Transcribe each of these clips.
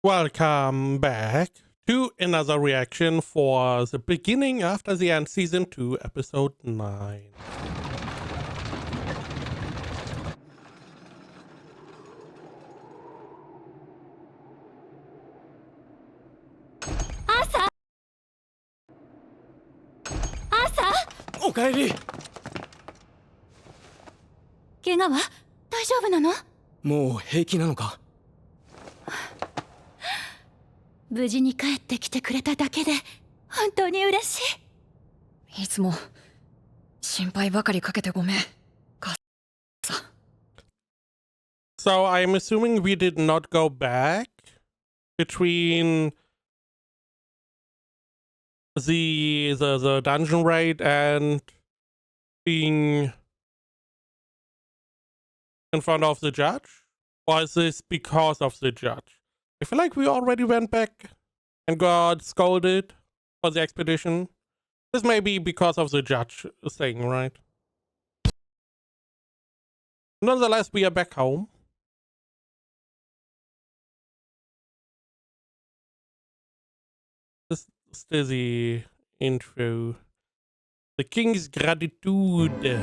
Welcome back to another reaction for the beginning after the end, season 2, episode 9. Asa! Asa! おかえり。怪我は大丈夫なの？もう平気なのか？無事に帰ってきてくれただけで本当に嬉しい。いつも心配ばかりかけてごめん。So I'm assuming we did not go back between the dungeon raid and being in front of the judge? Or is this because of the judge? I feel like we already went back and got scolded for the expedition. This may be because of the judge thing, right? Nonetheless, we are back home. This is the intro. The King's Gratitude.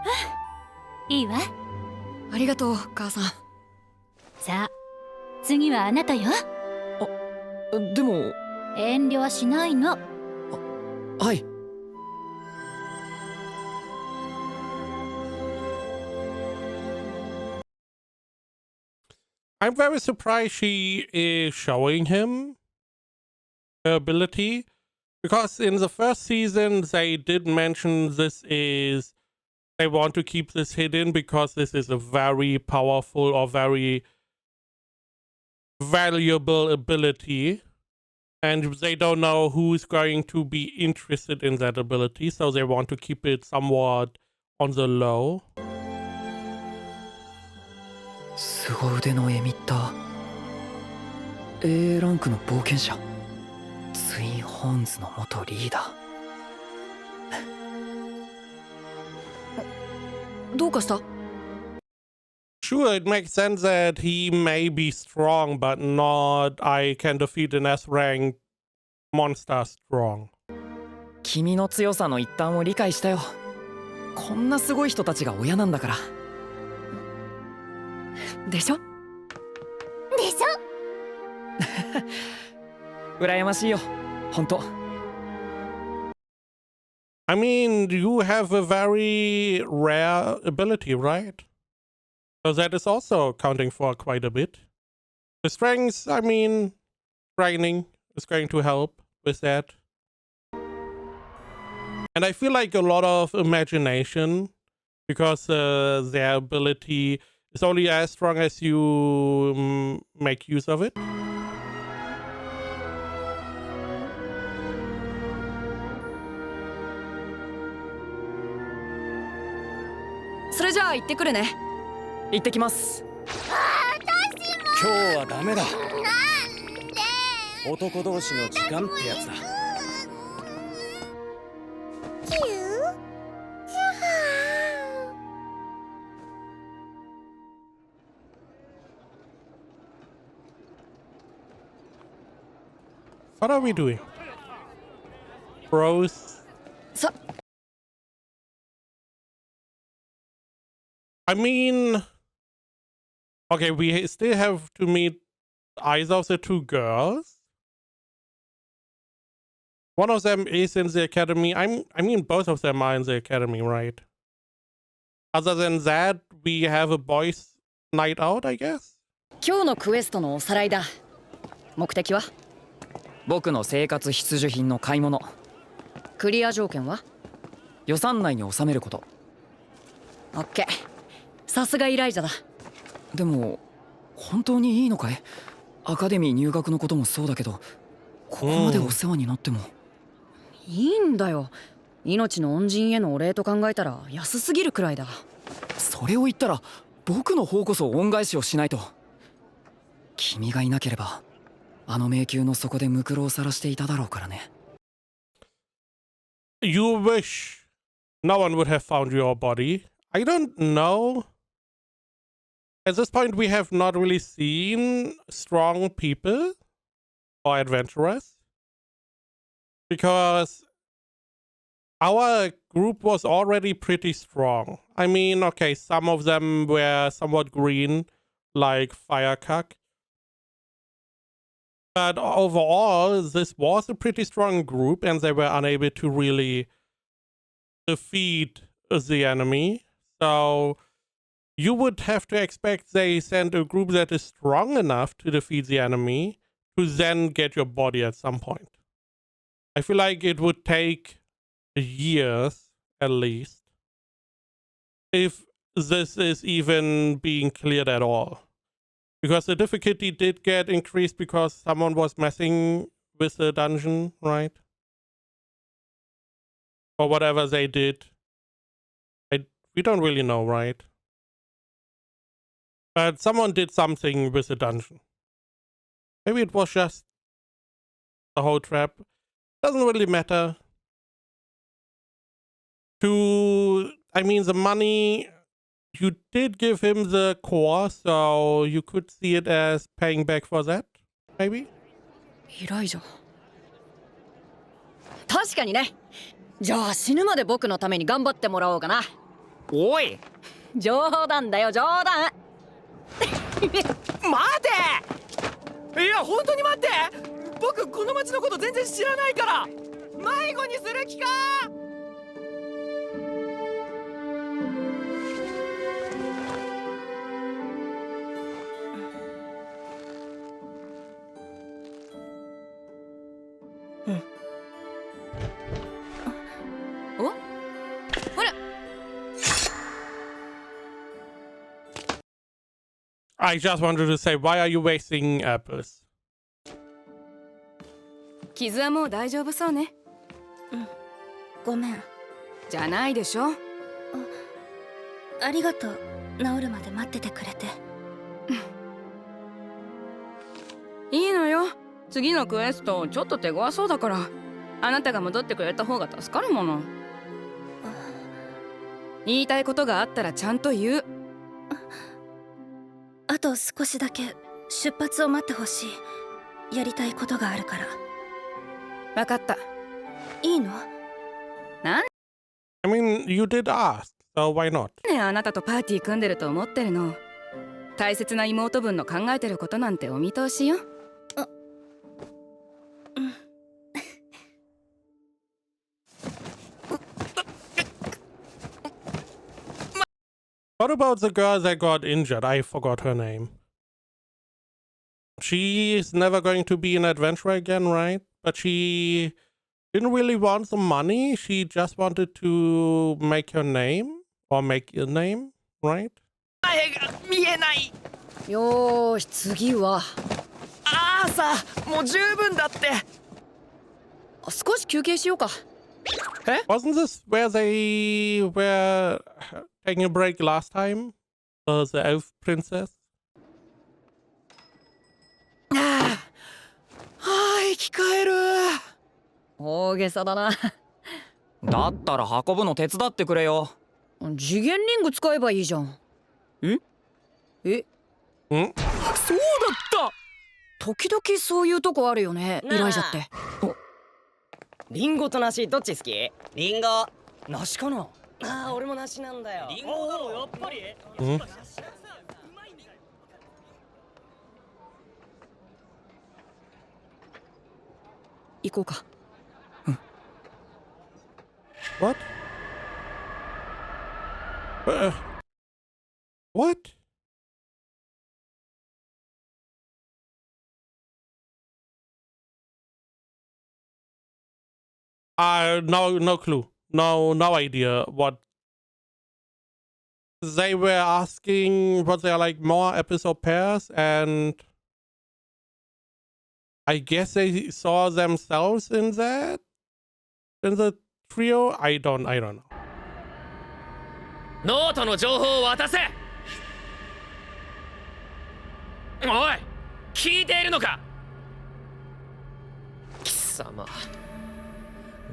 Ah, いいわ。ありがとう母さん。さあ、次はあなたよ。でも遠慮はしないの。はい。I'm very surprised she is showing him her ability, because in the first season they did mention they want to keep this hidden because this is a very powerful or very valuable ability, and they don't know who's going to be interested in that ability, so they want to keep it somewhat on the low. 凄腕のエミッター A ランクの冒険者ツインホーンズの元リーダー。どうかした？ Sure, it makes sense that he may be strong, but not I can defeat an S rank monster strong. 君の強さの一端を理解したよ。こんなすごい人たちが親なんだから。でしょ？でしょ？羨ましいよ、本当。I mean, you have a very rare ability, right? So that is also counting for quite a bit. The strength, I mean, training is going to help with that. And I feel like a lot of imagination, because their ability is only as strong as you make use of it. それじゃあ行ってくるね。行ってきます。今日はダメだ。男同士の時間ってやつだ。What are we doing? Bros? I mean, okay, we still have to meet either of the two girls. One of them is in the academy. I mean, both of them are in the academy, right? Other than that, we have a boys' night out, I guess. 今日のクエストのおさらいだ。目的は？僕の生活必需品の買い物。クリア条件は？予算内に収めること。オッケー。さすがイライジャだ。でも本当にいいのかい？アカデミー入学のこともそうだけど、ここまでお世話になっても。いいんだよ。命の恩人へのお礼と考えたら安すぎるくらいだ。それを言ったら僕の方こそ恩返しをしないと。君がいなければあの迷宮の底でムクロを晒していただろうからね。You wish no one would have found your body. I don't know. At this point, we have not really seen strong people or adventurers because our group was already pretty strong. I mean, okay, some of them were somewhat green, like Firecuck. But overall, this was a pretty strong group, and they were unable to really defeat the enemy. So you would have to expect they send a group that is strong enough to defeat the enemy to then get your body at some point. I feel like it would take years, at least, if this is even being cleared at all. Because the difficulty did get increased because someone was messing with the dungeon, right? Or whatever they did. We don't really know, right? But someone did something with the dungeon. Maybe it was just the whole trap. Doesn't really matter. I mean, the money, you did give him the core, so you could see it as paying back for that, maybe? イライジャ確かにねじゃあ死ぬまで僕のために頑張ってもらおうかなおい冗談だよ冗談待ていや本当に待って僕この町のこと全然知らないから迷子にする気かI just wanted to say, why are you wasting apples? 傷はもう大丈夫そうね。ごめん。じゃないでしょ。ありがとう。治るまで待っててくれて。いいのよ。次のクエストちょっと手強そうだから、あなたが戻ってくれた方が助かるもの。言いたいことがあったらちゃんと言う。あと少しだけ出発を待ってほしい。やりたいことがあるから。わかった。いいの？なん I mean, you did ask, so why not? ねあなたとパーティー組んでると思ってるの。大切な妹分の考えてることなんてお見通しよ。What about the girl that got injured? I forgot her name. She's never going to be an adventurer again, right? But she didn't really want the money. She just wanted to make her name or make a name, right? 前が見えないよーし次はああさもう十分だって少し休憩しようか Wasn't this where they were taking a break last time? The elf princess? はあ生き返る大げさだなだったら運ぶの手伝ってくれよ次元リング使えばいいじゃんえそうだった時々そういうとこあるよねイライジャってリンゴと梨どっち好きリンゴ梨かなああ俺も梨なんだよリンゴやっぱり行こうか What? What? No clue. No idea what they were asking. Was there like more episode pairs, and I guess they saw themselves in that in the trio. I don't know. ノートの情報を渡せおい聞いているのか貴様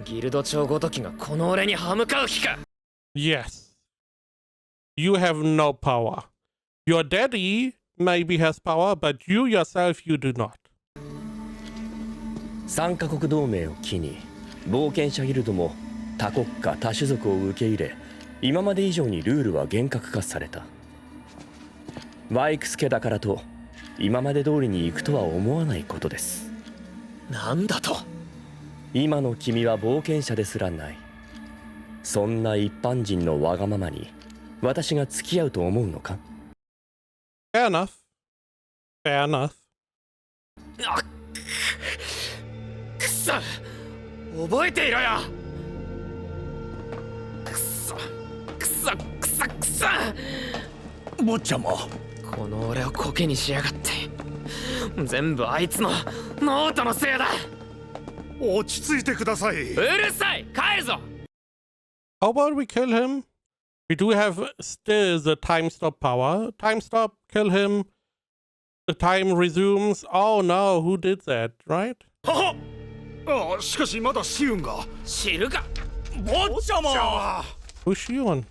ギルド長ごときがこの俺に歯向かう気か Yes. You have no power. Your daddy maybe has power, but you yourself, you do not. 3カ国同盟を機に冒険者ギルドも多国家多種族を受け入れ、今まで以上にルールは厳格化された。ワイクス家だからと今まで通りに行くとは思わないことです。なんだと。今の君は冒険者ですらない。そんな一般人のわがままに私が付き合うと思うのか？ Fair enough. Fair enough. くそ、覚えていろよ。くそくそくそくそ。坊ちゃま。この俺をコケにしやがって。全部あいつのノートのせいだ。落ち着いてください。うるさい、帰るぞ。 How about we kill him? We do have still the time stop power. Time stop, kill him. The time resumes. Oh no, who did that, right? ははあ、しかしまだシウンが。知るか。坊ちゃま。 Who's Shion?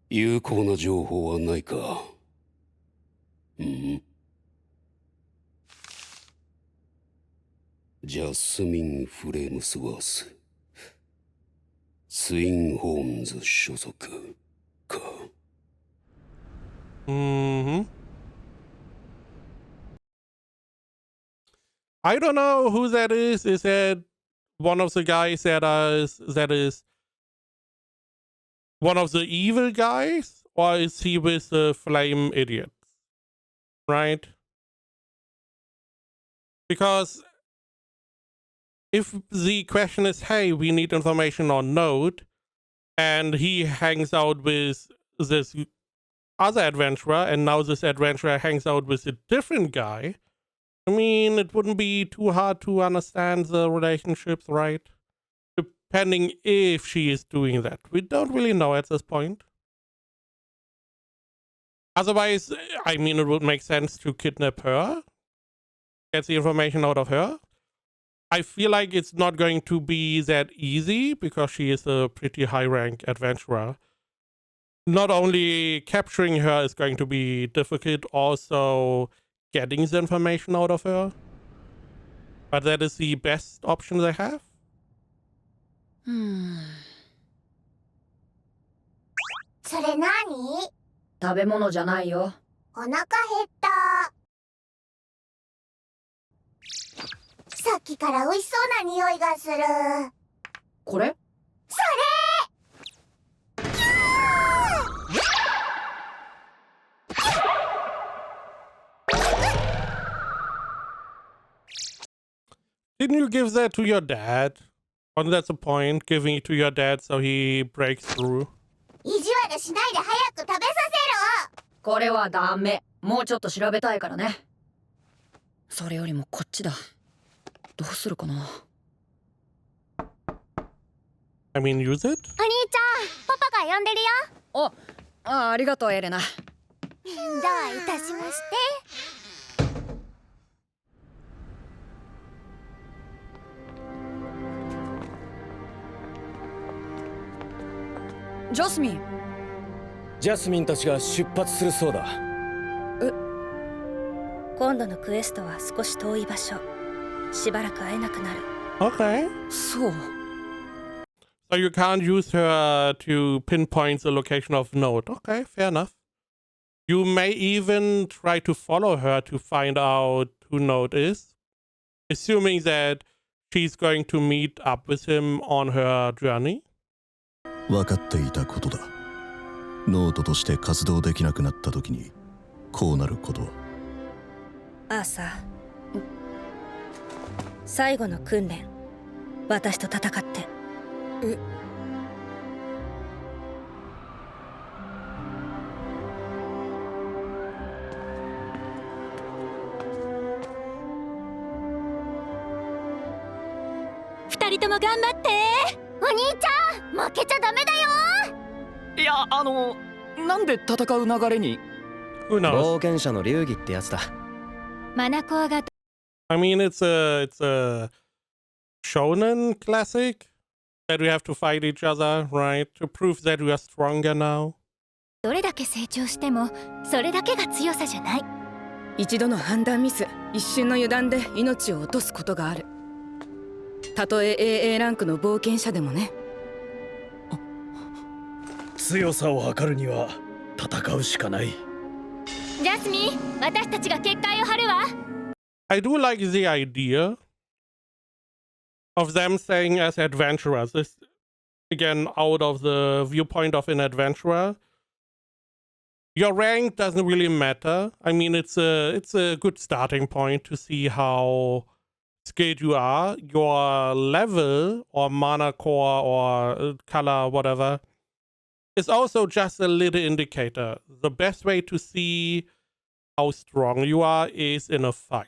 有効な情報はないか。ジャスミン・フレームスワース。ツインホーンズ所属か。Mm-hmm. I don't know who that is. Is that one of the guys that is one of the evil guys? Or is he with the flame idiots? Right? Because if the question is, hey, we need information on Node, and he hangs out with this other adventurer, and now this adventurer hangs out with a different guy, I mean, it wouldn't be too hard to understand the relationships, right? Depending if she is doing that. We don't really know at this point. Otherwise, I mean, it would make sense to kidnap her, get the information out of her. I feel like it's not going to be that easy because she is a pretty high-rank adventurer. Not only capturing her is going to be difficult, also getting the information out of her. But that is the best option they have. それ何？食べ物じゃないよ。お腹減った。さっきから美味しそうな匂いがする。これ？それ！ Didn't you give that to your dad? Wasn't that the point? Giving it to your dad so he breaks through? 意地悪しないで早く食べさせろ。これはダメ。もうちょっと調べたいからね。それよりもこっちだ。どうするかな。I mean, use it? お兄ちゃん、パパが呼んでるよ。ありがとうエレナ。どういたしまして。ジャスミン。ジャスミンたちが出発するそうだ。今度のクエストは少し遠い場所。しばらく会えなくなる。Okay. そう。So you can't use her to pinpoint the location of Node. Okay, fair enough. You may even try to follow her to find out who Node is, assuming that she's going to meet up with him on her journey. 分かっていたことだ。ノートとして活動できなくなった時にこうなることは。アーサー、最後の訓練、私と戦って。二人とも頑張って。お兄ちゃん、負けちゃダメだよ。いや、なんで戦う流れに？ Who knows? 冒険者の流儀ってやつだ。マナコアが I mean, it's a shonen classic that we have to fight each other, right? To prove that we are stronger now. どれだけ成長してもそれだけが強さじゃない。一度の判断ミス、一瞬の油断で命を落とすことがある。たとえ AA ランクの冒険者でもね。強さを測るには戦うしかない。ジャスミン、私たちが結界を張るわ。I do like the idea of them saying as adventurers. This, again, out of the viewpoint of an adventurer. Your rank doesn't really matter. I mean, it's a good starting point to see how skilled you are. Your level or mana core or color, whatever, is also just a little indicator. The best way to see how strong you are is in a fight.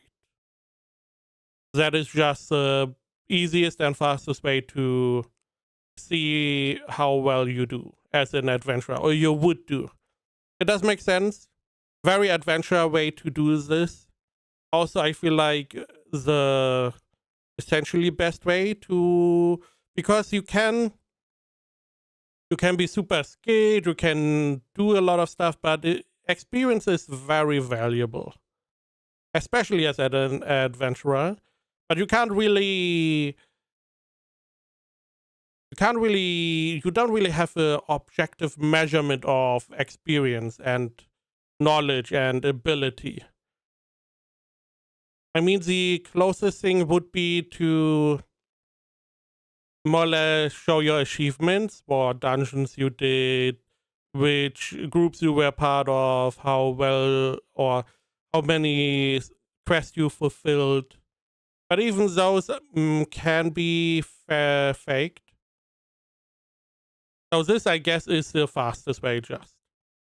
That is just the easiest and fastest way to see how well you do as an adventurer, or you would do. It does make sense. Very adventurer way to do this. Also, I feel like the essentially best way to, because you can be super skilled, you can do a lot of stuff, but experience is very valuable, especially as an adventurer. But you don't really have an objective measurement of experience and knowledge and ability. I mean, the closest thing would be to more or less show your achievements, what dungeons you did, which groups you were part of, how well or how many quests you fulfilled. But even those can be faked. So this, I guess, is the fastest way just.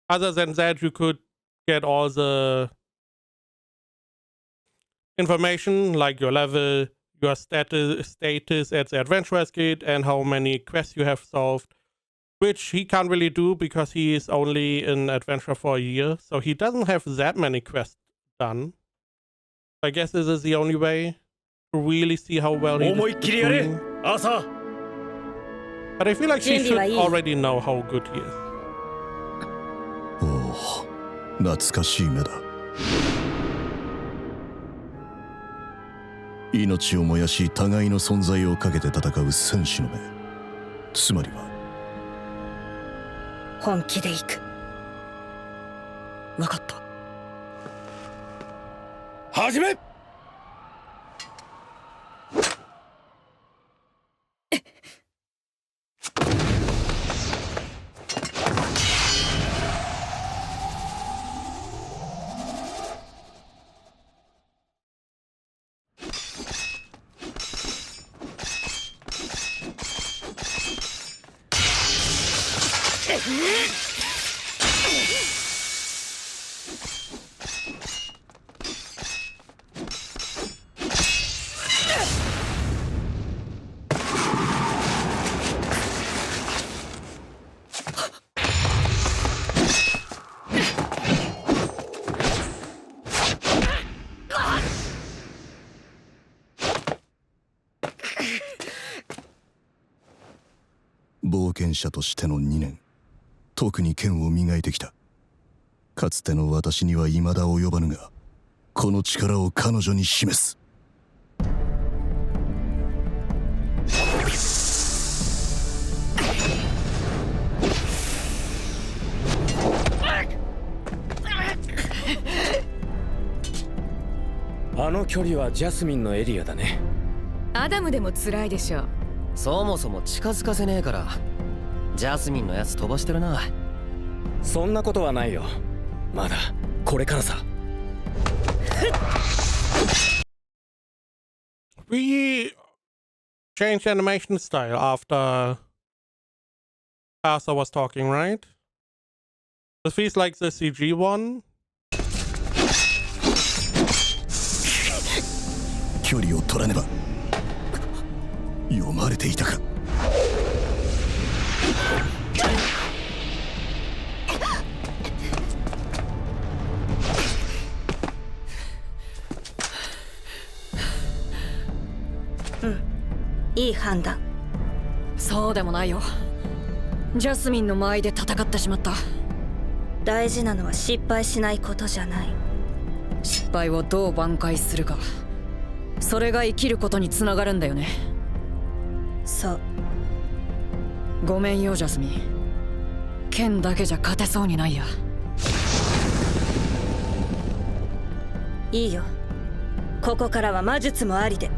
Other than that, you could get all the information like your level, your status at the Adventurer's Guild, and how many quests you have solved, which he can't really do because he is only an adventurer for a year, so he doesn't have that many quests done. I guess this is the only way to really see how well he's doing. But I feel like she should already know how good he is. おお、懐かしい目だ。命を燃やし互いの存在をかけて戦う戦士の目。つまりは本気で行く。分かった。始め。冒険者としての2年、特に剣を磨いてきた。かつての私には未だ及ばぬが、この力を彼女に示す。あの距離はジャスミンのエリアだね。アダムでも辛いでしょ。そもそも近づかせねえから。ジャスミンのやつ飛ばしてるな。そんなことはないよ。まだこれからさ。We changed animation style after Arthur was talking, right? This feels like the CG one. 距離を取らねば。読まれていたか。いい判断。そうでもないよ。ジャスミンの間合いで戦ってしまった。大事なのは失敗しないことじゃない。失敗をどう挽回するか、それが生きることにつながるんだよね。そう。ごめんよジャスミン、剣だけじゃ勝てそうにないや。いいよ、ここからは魔術もありで。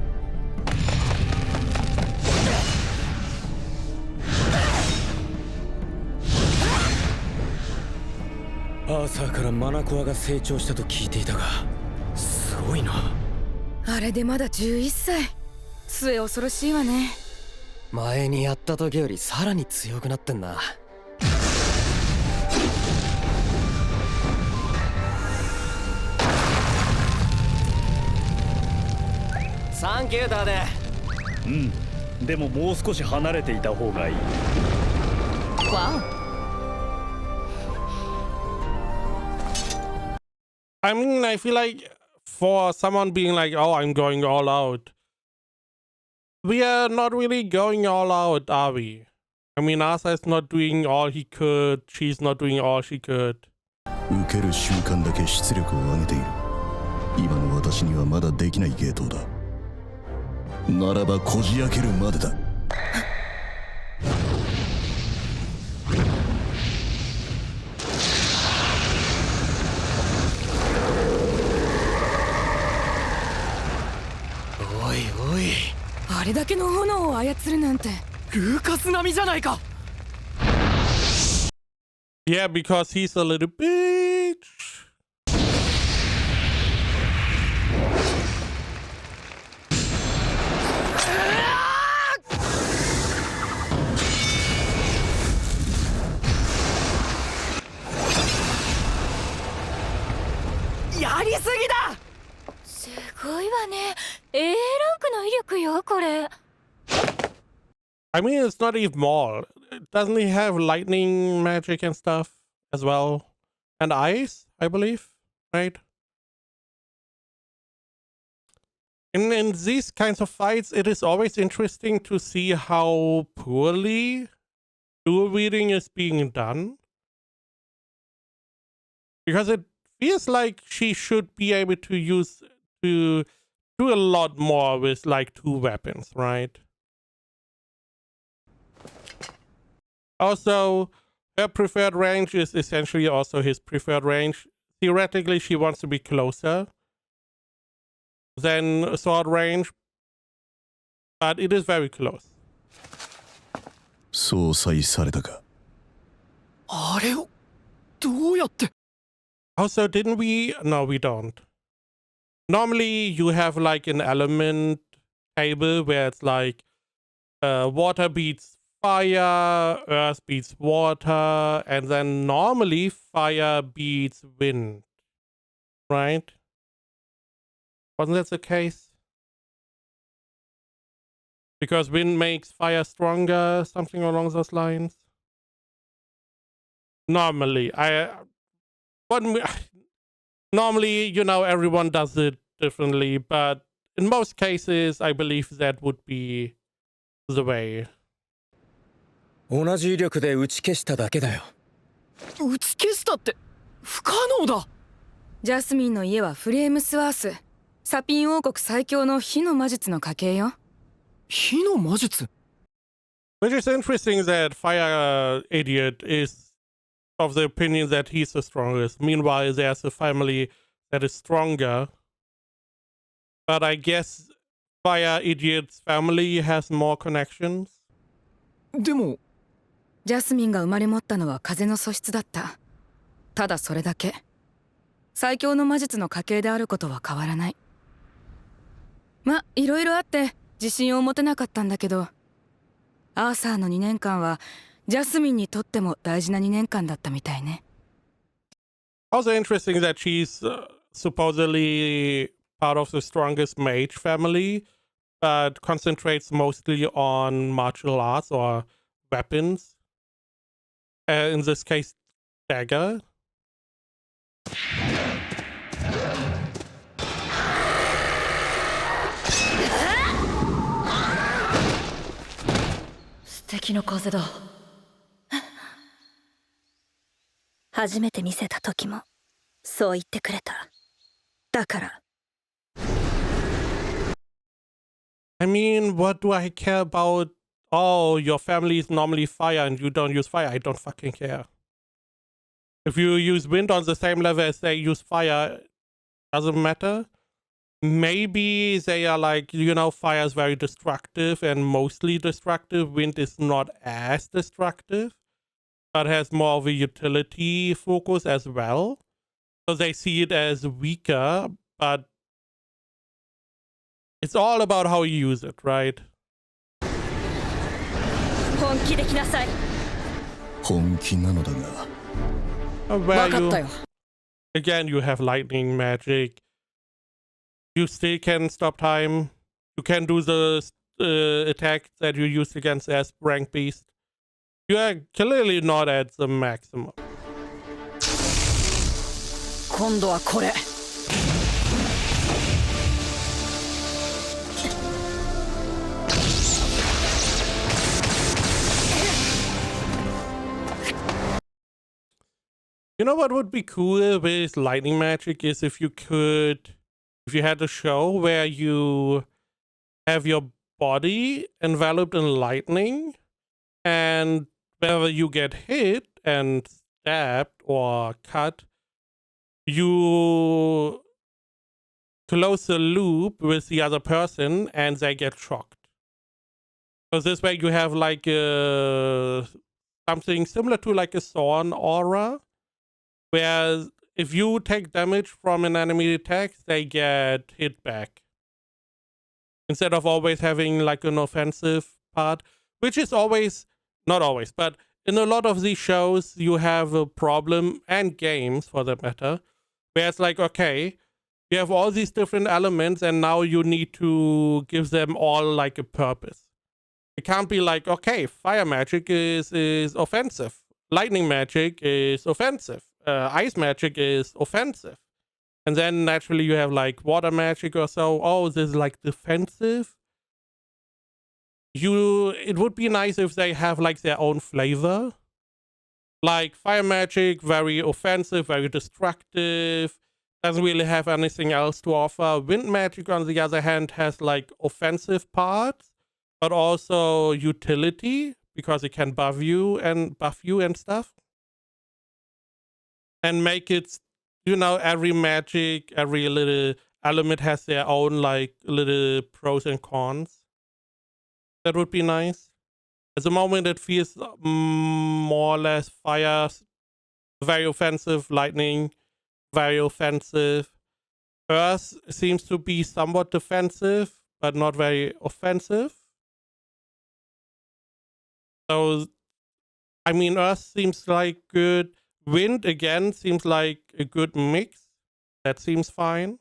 アーサーからマナコアが成長したと聞いていたが、すごいな。あれでまだ11歳。末恐ろしいわね。前にやった時よりさらに強くなってんな。サンキューだね。でももう少し離れていた方がいい。わお。I mean, I feel like for someone being like, oh, I'm going all out, we are not really going all out, are we? I mean, Asa is not doing all he could, she's not doing all she could. 受ける瞬間だけ出力を上げている。今の私にはまだできない芸当だ。ならばこじ開けるまでだ。おいおい、あれだけの炎を操るなんてルーカス並みじゃないか。 Yeah, because he's a little bitch. Yarisugi! すごいわね。A ランクの威力よ、これ。I mean, it's not even more. Doesn't he have lightning magic and stuff as well? And ice, I believe, right? In these kinds of fights, it is always interesting to see how poorly dual wielding is being done. Because it feels like she should be able to do a lot more with like 2 weapons, right? Also, her preferred range is essentially also his preferred range. Theoretically, she wants to be closer than sword range, but it is very close. 相殺されたか。あれをどうやって。 Also, didn't we? No, we don't. Normally, you have like an element table where it's like water beats fire, earth beats water, and then normally fire beats wind, right? Wasn't that the case? Because wind makes fire stronger, something along those lines. Normally, normally, you know, everyone does it differently, but in most cases, I believe that would be the way. 同じ威力で打ち消しただけだよ。打ち消したって不可能だ。ジャスミンの家はフレームスワース。サピン王国最強の火の魔術の家系よ。火の魔術 Which is interesting that Fire Idiot is of the opinion that he's the strongest. Meanwhile, there's a family that is stronger. But I guess Fire Idiot's family has more connections. でもジャスミンが生まれ持ったのは風の素質だった。ただそれだけ。最強の魔術の家系であることは変わらない。ま、いろいろあって自信を持てなかったんだけど、アーサーの2年間はジャスミンにとっても大事な2年間だったみたいね。Also interesting that she's supposedly part of the strongest mage family, but concentrates mostly on martial arts or weapons. In this case, dagger. 敵の風だ。初めて見せた時もそう言ってくれた。だから。I mean, what do I care about? Oh, your family is normally fire and you don't use fire. I don't fucking care. If you use wind on the same level as they use fire, doesn't matter. Maybe they are like, you know, fire is very destructive and mostly destructive. Wind is not as destructive, but has more of a utility focus as well. So they see it as weaker, but it's all about how you use it, right? 本気で来なさい。本気なのだが。Where you, again, you have lightning magic. You still can stop time. You can do the attack that you used against as rank beast. You are clearly not at the maximum. 今度はこれ。You know what would be cool with lightning magic is if you had a show where you have your body enveloped in lightning, and whenever you get hit and stabbed or cut, you close the loop with the other person and they get shocked. So this way you have like something similar to like a Thorn aura, where if you take damage from an enemy attack, they get hit back. Instead of always having like an offensive part, which is always, not always, but in a lot of these shows, you have a problem, and games for that matter, where it's like, okay, you have all these different elements and now you need to give them all like a purpose. It can't be like, okay, fire magic is offensive. Lightning magic is offensive. Ice magic is offensive. And then naturally you have like water magic or so. Oh, this is like defensive. It would be nice if they have like their own flavor. Like fire magic, very offensive, very destructive. Doesn't really have anything else to offer. Wind magic, on the other hand, has like offensive parts, but also utility because it can buff you and stuff. And make it, you know, every magic, every little element has their own like little pros and cons. That would be nice. At the moment it feels more or less fire, very offensive, lightning, very offensive. Earth seems to be somewhat defensive, but not very offensive. So, I mean, Earth seems like good. Wind, again, seems like a good mix. That seems fine.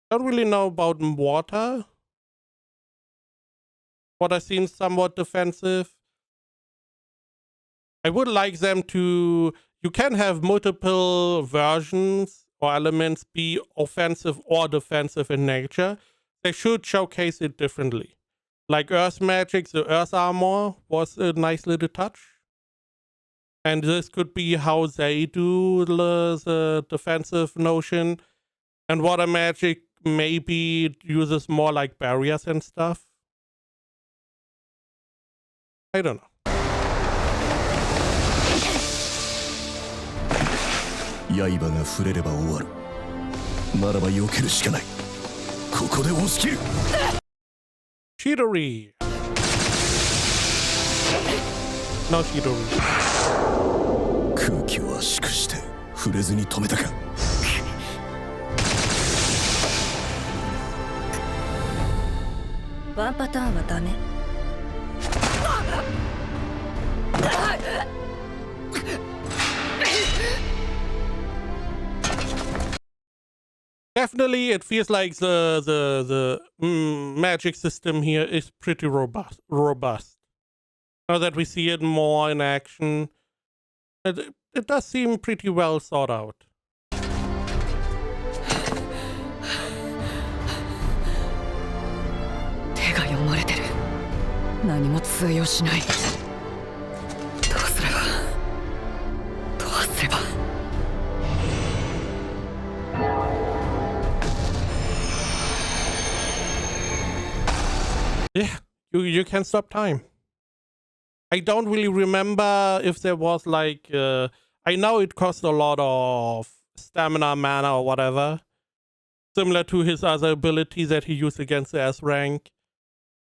Don't really know about water. Water seems somewhat defensive. I would like them to... You can have multiple versions or elements be offensive or defensive in nature. They should showcase it differently. Like Earth Magic, the Earth Armor was a nice little touch. And this could be how they do the defensive notion. And Water Magic maybe uses more like barriers and stuff. I don't know. 刃が触れれば終わる。ならば避けるしかない。ここで押し切る。Chidori. No Chidori. 空気を圧縮して触れずに止めたか。ワンパターンはダメ。Definitely, it feels like the magic system here is pretty robust. Now that we see it more in action, it does seem pretty well thought out. 手が読まれてる。何も通用しない。どうすればどうすれば。Yeah, you can stop time. I don't really remember if there was like I know it cost a lot of stamina, mana, or whatever, similar to his other abilities that he used against the S rank.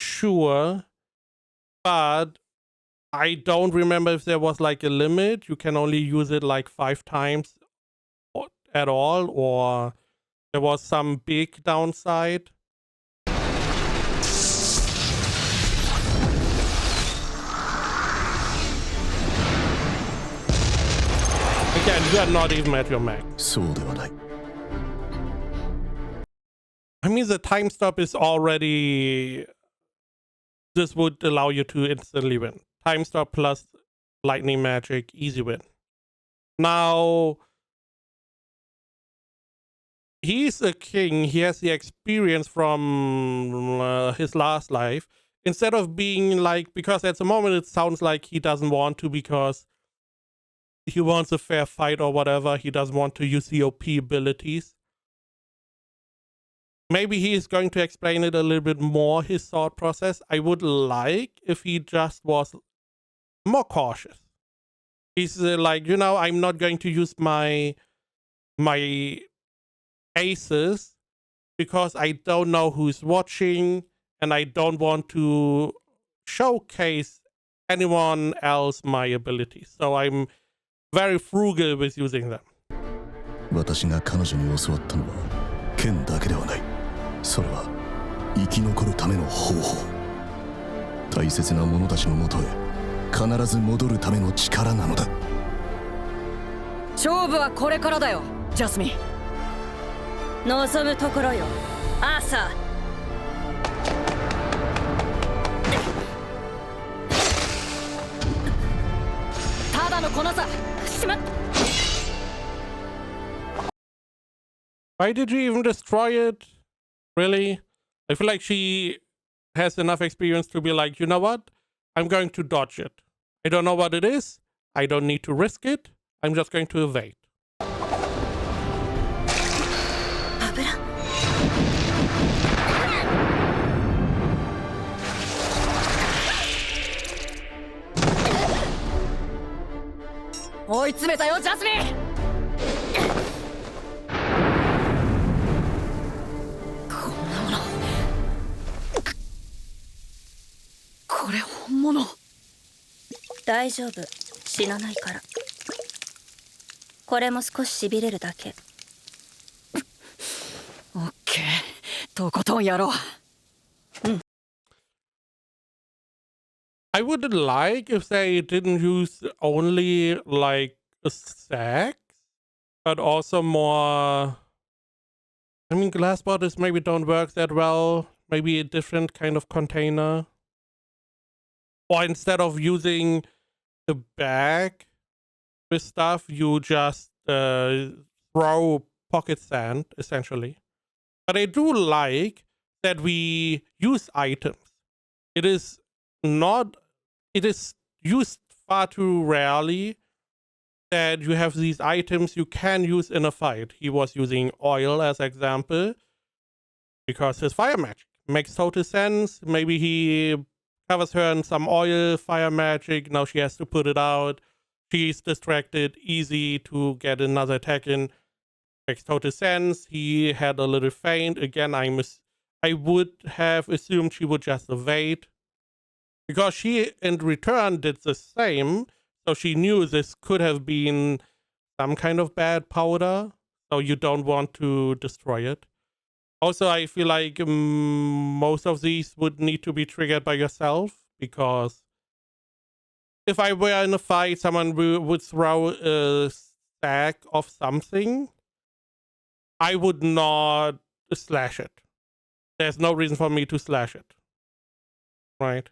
Sure, but I don't remember if there was like a limit. You can only use it like 5 times at all, or there was some big downside. Again, you are not even at your max. そうではない。 I mean, the time stop is already... This would allow you to instantly win. Time stop plus lightning magic, easy win. Now, he's a king. He has the experience from his last life. Instead of being like... Because at the moment it sounds like he doesn't want to because he wants a fair fight or whatever. He doesn't want to use the OP abilities. Maybe he is going to explain it a little bit more, his thought process. I would like if he just was more cautious. He's like, you know, I'm not going to use my aces because I don't know who's watching and I don't want to showcase anyone else my abilities. So I'm very frugal with using them. 私が彼女に教わったのは剣だけではない。それは生き残るための方法。大切な者たちのもとへ必ず戻るための力なのだ。勝負はこれからだよ、ジャスミン。望むところよ、アーサー。ただの粉さ。しまっ。 Why did you even destroy it? Really? I feel like she has enough experience to be like, you know what? I'm going to dodge it. I don't know what it is. I don't need to risk it. I'm just going to evade. 油。追い詰めたよ、ジャスミン。これ本物。大丈夫、死なないから。これも少し痺れるだけ。オッケー、とことんやろう。I would like if they didn't use only like a stack, but also more. I mean, glass bottles maybe don't work that well. Maybe a different kind of container. Or instead of using a bag with stuff, you just throw pocket sand, essentially. But I do like that we use items. It is used far too rarely that you have these items you can use in a fight. He was using oil as example because his fire magic makes total sense. Maybe he covers her in some oil, fire magic. Now she has to put it out. She's distracted. Easy to get another attack in. Makes total sense. He had a little feint. Again, I would have assumed she would just evade. Because she, in return, did the same. So she knew this could have been some kind of bad powder. So you don't want to destroy it. Also, I feel like most of these would need to be triggered by yourself, because if I were in a fight, someone would throw a stack of something, I would not slash it. There's no reason for me to slash it. Right?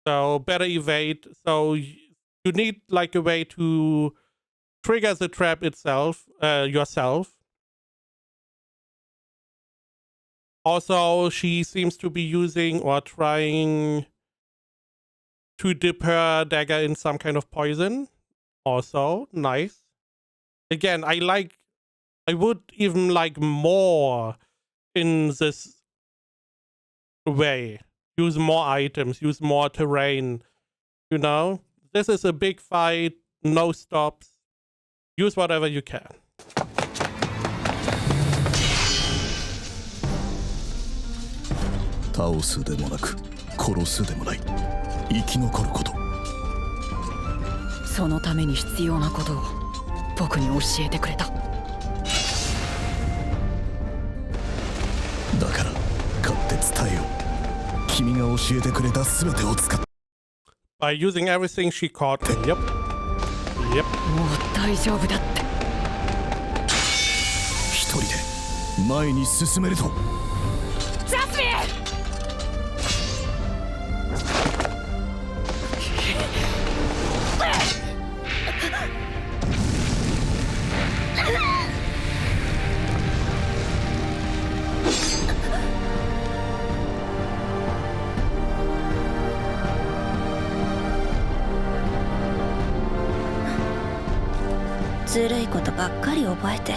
So better evade. So you need like a way to trigger the trap itself, yourself. Also, she seems to be using or trying to dip her dagger in some kind of poison. Also, nice. Again, I would even like more in this way. Use more items, use more terrain, you know? This is a big fight, no stops. Use whatever you can. 倒すでもなく殺すでもない生き残ること。そのために必要なことを僕に教えてくれた。だから勝って伝えよう。君が教えてくれた全てを使って。 By using everything she caught. Yep. Yep. もう大丈夫だって。一人で前に進めると。ジャスミン！ずるいことばっかり覚えて。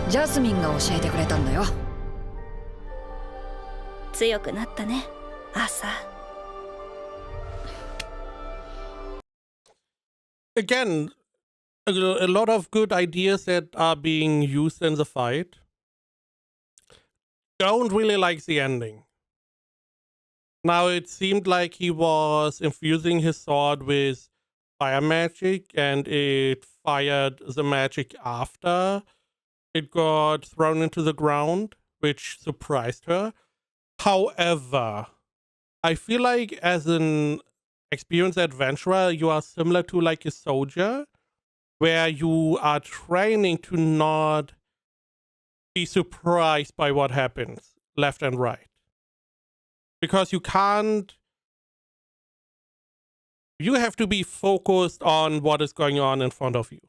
ジャスミンが教えてくれたんだよ。強くなったね、アーサー。Again, a lot of good ideas that are being used in the fight. Don't really like the ending. Now, it seemed like he was infusing his sword with fire magic, and it fired the magic after it got thrown into the ground, which surprised her. However, I feel like as an experienced adventurer, you are similar to like a soldier, where you are training to not be surprised by what happens left and right. Because you can't, you have to be focused on what is going on in front of you.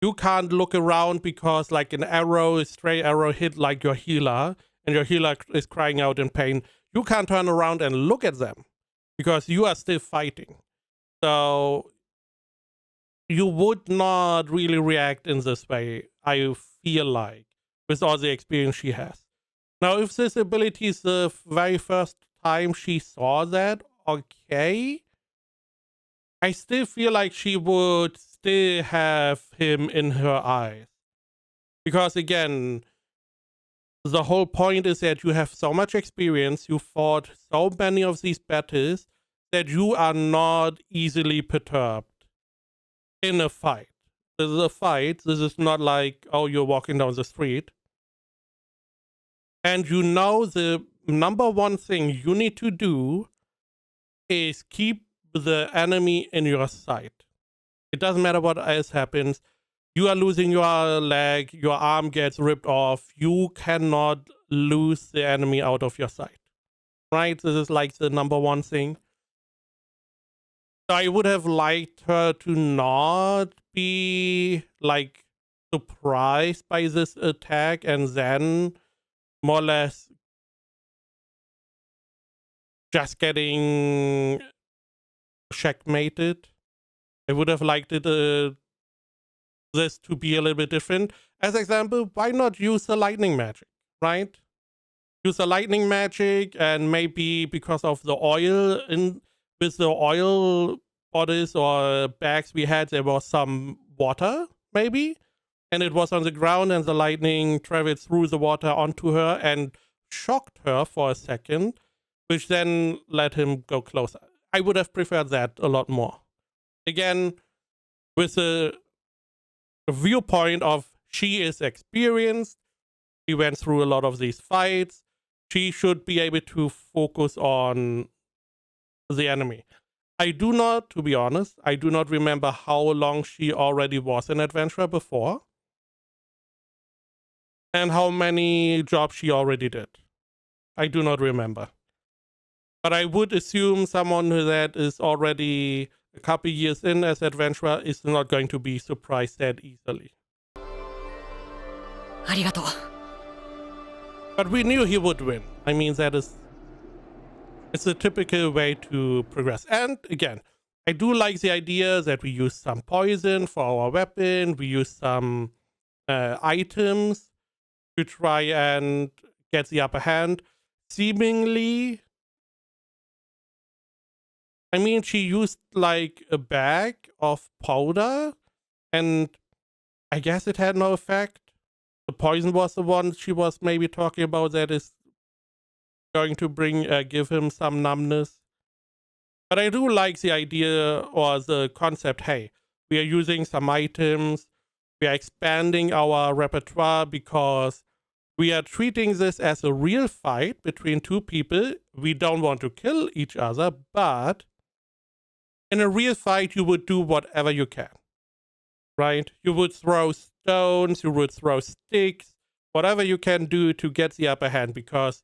You can't look around because like an arrow, a stray arrow hit like your healer, and your healer is crying out in pain. You can't turn around and look at them because you are still fighting. So you would not really react in this way, I feel like, with all the experience she has. Now, if this ability is the very first time she saw that, okay. I still feel like she would still have him in her eyes. Because again, the whole point is that you have so much experience, you fought so many of these battles, that you are not easily perturbed in a fight. This is a fight. This is not like, oh, you're walking down the street. And you know the number one thing you need to do is keep the enemy in your sight. It doesn't matter what else happens. You are losing your leg, your arm gets ripped off. You cannot lose the enemy out of your sight. Right? This is like the number one thing. I would have liked her to not be like surprised by this attack and then more or less just getting checkmated. I would have liked it this to be a little bit different. As example, why not use the lightning magic, right? Use the lightning magic, and maybe because of the oil in with the oil bodies or bags we had, there was some water, maybe, and it was on the ground, and the lightning traveled through the water onto her and shocked her for a second, which then let him go closer. I would have preferred that a lot more. Again, with the viewpoint of she is experienced, she went through a lot of these fights, she should be able to focus on the enemy. I do not, to be honest, I do not remember how long she already was an adventurer before, and how many jobs she already did. I do not remember. But I would assume someone that is already a couple years in as adventurer is not going to be surprised that easily. ありがとう。 But we knew he would win. I mean, that is It's a typical way to progress. And again, I do like the idea that we use some poison for our weapon. We use some items to try and get the upper hand. Seemingly, I mean, she used like a bag of powder, and I guess it had no effect. The poison was the one she was maybe talking about that is going to give him some numbness. But I do like the idea or the concept, hey, we are using some items, we are expanding our repertoire because we are treating this as a real fight between two people. We don't want to kill each other, but in a real fight, you would do whatever you can, right? You would throw stones, you would throw sticks, whatever you can do to get the upper hand because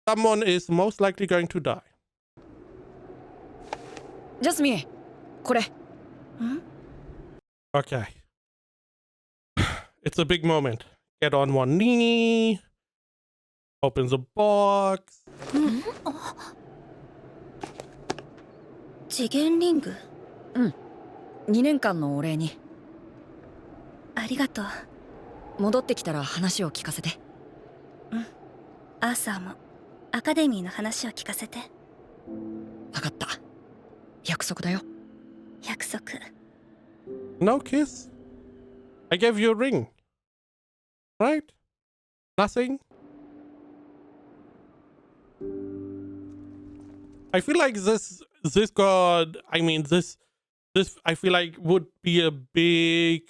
someone is most likely going to die. ジャスミン、これ。Okay. It's a big moment. Get on one knee. Open the box. 次元リング。うん。2年間のお礼に。ありがとう。戻ってきたら話を聞かせて。うん。アーサーもアカデミーの話を聞かせて。わかった。約束だよ。約束。No kiss. I gave you a ring. Right? Nothing? I feel like this god, I mean this I feel like would be a big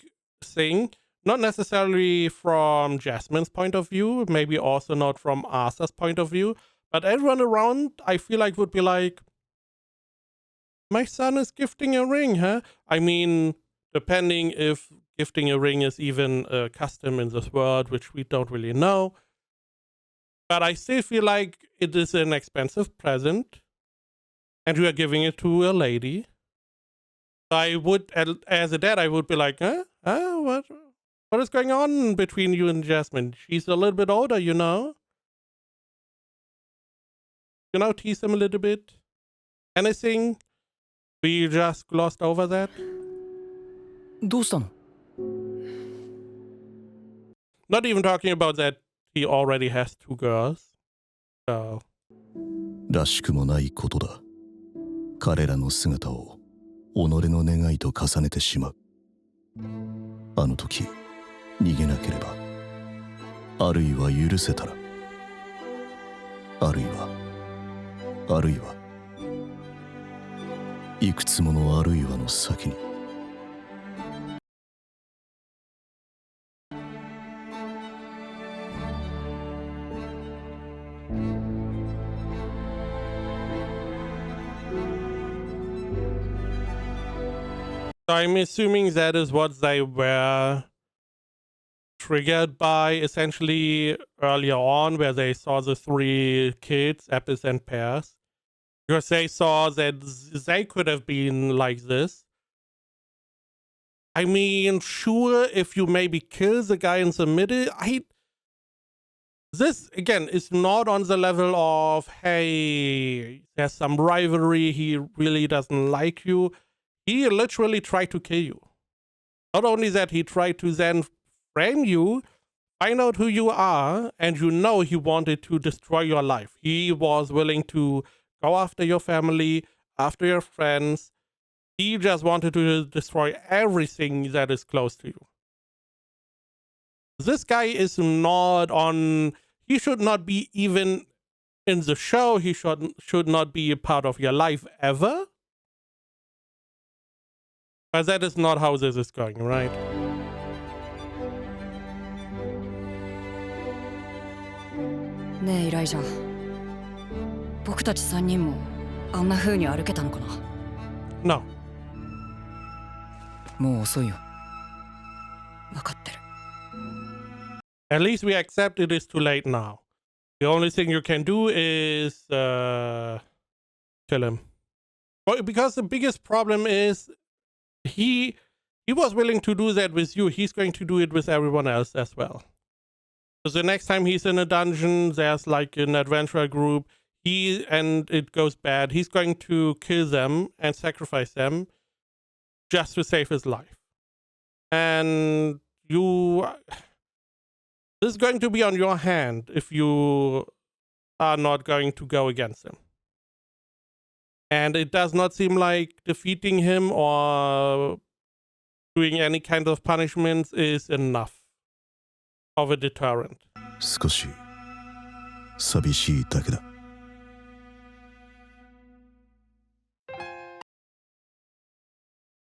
thing. Not necessarily from Jasmine's point of view, maybe also not from Arthur's point of view, but everyone around I feel like would be like, my son is gifting a ring, huh? I mean, depending if gifting a ring is even a custom in this world, which we don't really know. But I still feel like it is an expensive present, and you are giving it to a lady. I would, as a dad, I would be like, huh? What is going on between you and Jasmine? She's a little bit older, you know? You know, tease him a little bit. Anything? We just glossed over that? どうしたの? Not even talking about that he already has 2 girls. So. らしくもないことだ。彼らの姿を己の願いと重ねてしまう。あの時逃げなければ、あるいは許せたら、あるいはいくつものあるいはの先に。So I'm assuming that is what they were triggered by essentially earlier on, where they saw the 3 kids, Apis and Pears. Because they saw that they could have been like this. I mean, sure, if you maybe kill the guy in the middle, this, again, is not on the level of, hey, there's some rivalry, he really doesn't like you. He literally tried to kill you. Not only that, he tried to then frame you, find out who you are, and you know he wanted to destroy your life. He was willing to go after your family, after your friends. He just wanted to destroy everything that is close to you. This guy is not on... He should not be even in the show. He should not be a part of your life ever. But that is not how this is going, right? ねえイライジャ、僕たち3人もあんな風に歩けたのかな? No. もう遅いよ。分かってる。 At least we accept it is too late now. The only thing you can do is kill him. Well, because the biggest problem is he was willing to do that with you. He's going to do it with everyone else as well. So the next time he's in a dungeon, there's like an adventurer group, and it goes bad, he's going to kill them and sacrifice them just to save his life. And this is going to be on your hand if you are not going to go against him. And it does not seem like defeating him or doing any kind of punishments is enough of a deterrent. 少し寂しいだけだ。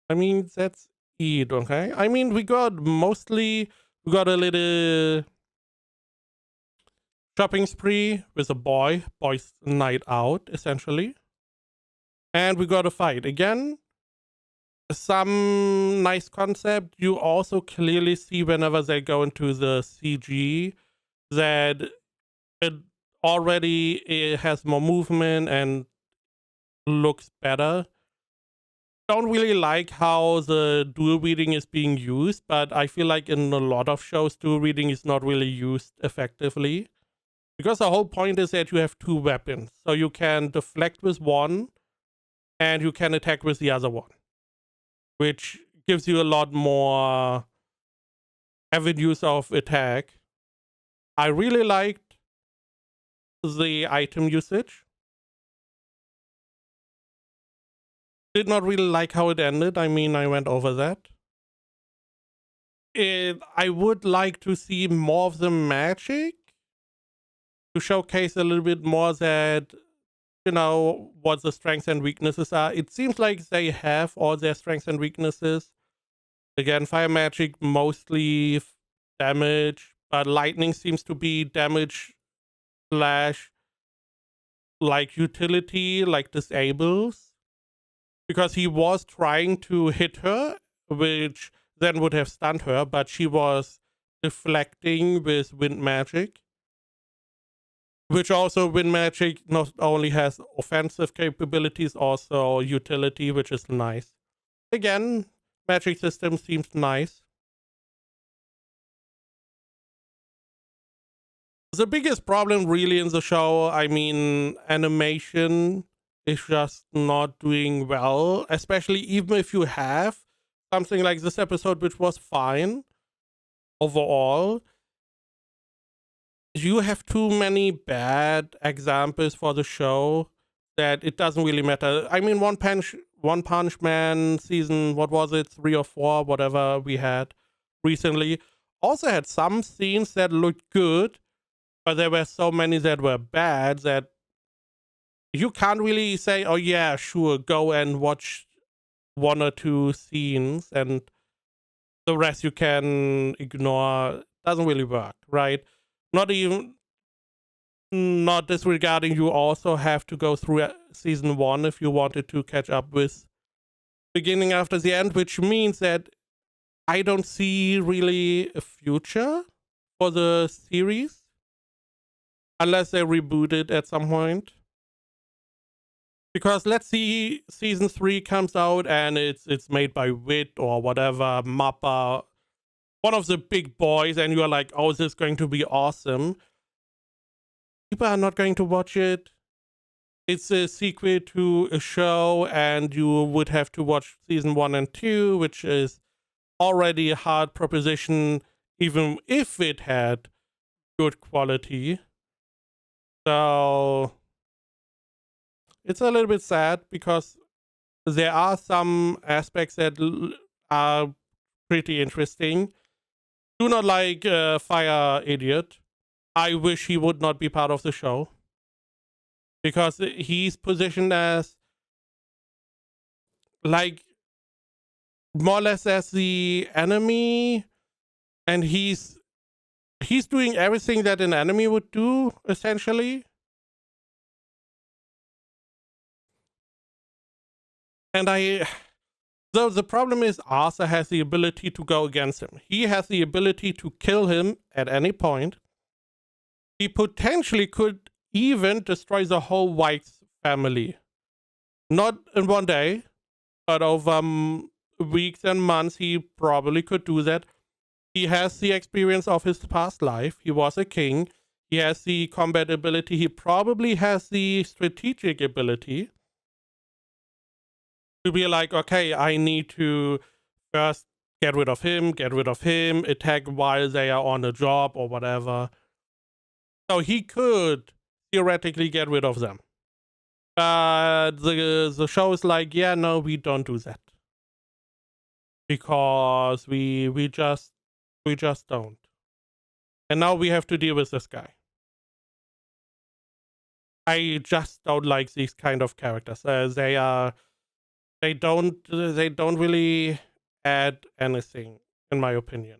I mean, that's it, okay? I mean, we got a little shopping spree with a boys' night out, essentially. And we got a fight. Again, some nice concept. You also clearly see whenever they go into the CG that it has more movement and looks better. Don't really like how the dual wielding is being used, but I feel like in a lot of shows, dual wielding is not really used effectively. Because the whole point is that you have two weapons. So you can deflect with one, and you can attack with the other one. Which gives you a lot more avenues of attack. I really liked the item usage. Did not really like how it ended. I mean, I went over that. I would like to see more of the magic to showcase a little bit more that, you know, what the strengths and weaknesses are. It seems like they have all their strengths and weaknesses. Again, fire magic mostly damage, but lightning seems to be damage slash like utility, like disables. Because he was trying to hit her, which then would have stunned her, but she was deflecting with wind magic. Which also, wind magic not only has offensive capabilities, also utility, which is nice. Again, magic system seems nice. The biggest problem really in the show, I mean, animation is just not doing well, especially even if you have something like this episode, which was fine overall. You have too many bad examples for the show that it doesn't really matter. I mean, One Punch Man season, what was it, 3 or 4, whatever we had recently, also had some scenes that looked good, but there were so many that were bad that you can't really say, oh yeah, sure, go and watch 1 or 2 scenes and the rest you can ignore. Doesn't really work, right? Not disregarding, you also have to go through season 1 if you wanted to catch up with beginning after the end, which means that I don't see really a future for the series unless they reboot it at some point. Because let's see, season 3 comes out and it's made by Wit or whatever, Mappa, one of the big boys, and you're like, oh, this is going to be awesome. People are not going to watch it. It's a sequel to a show, and you would have to watch season 1 and 2, which is already a hard proposition, even if it had good quality. So it's a little bit sad because there are some aspects that are pretty interesting. Do not like Fire Idiot. I wish he would not be part of the show. Because he's positioned as, like, more or less as the enemy. And he's doing everything that an enemy would do, essentially. And so the problem is Arthur has the ability to go against him. He has the ability to kill him at any point. He potentially could even destroy the whole White family. Not in one day, but over weeks and months he probably could do that. He has the experience of his past life. He was a king. He has the combat ability. He probably has the strategic ability to be like, okay, I need to first get rid of him, attack while they are on a job or whatever. So he could theoretically get rid of them. But the show is like, yeah, no, we don't do that. Because we just don't. And now we have to deal with this guy. I just don't like these kind of characters. They don't really add anything, in my opinion.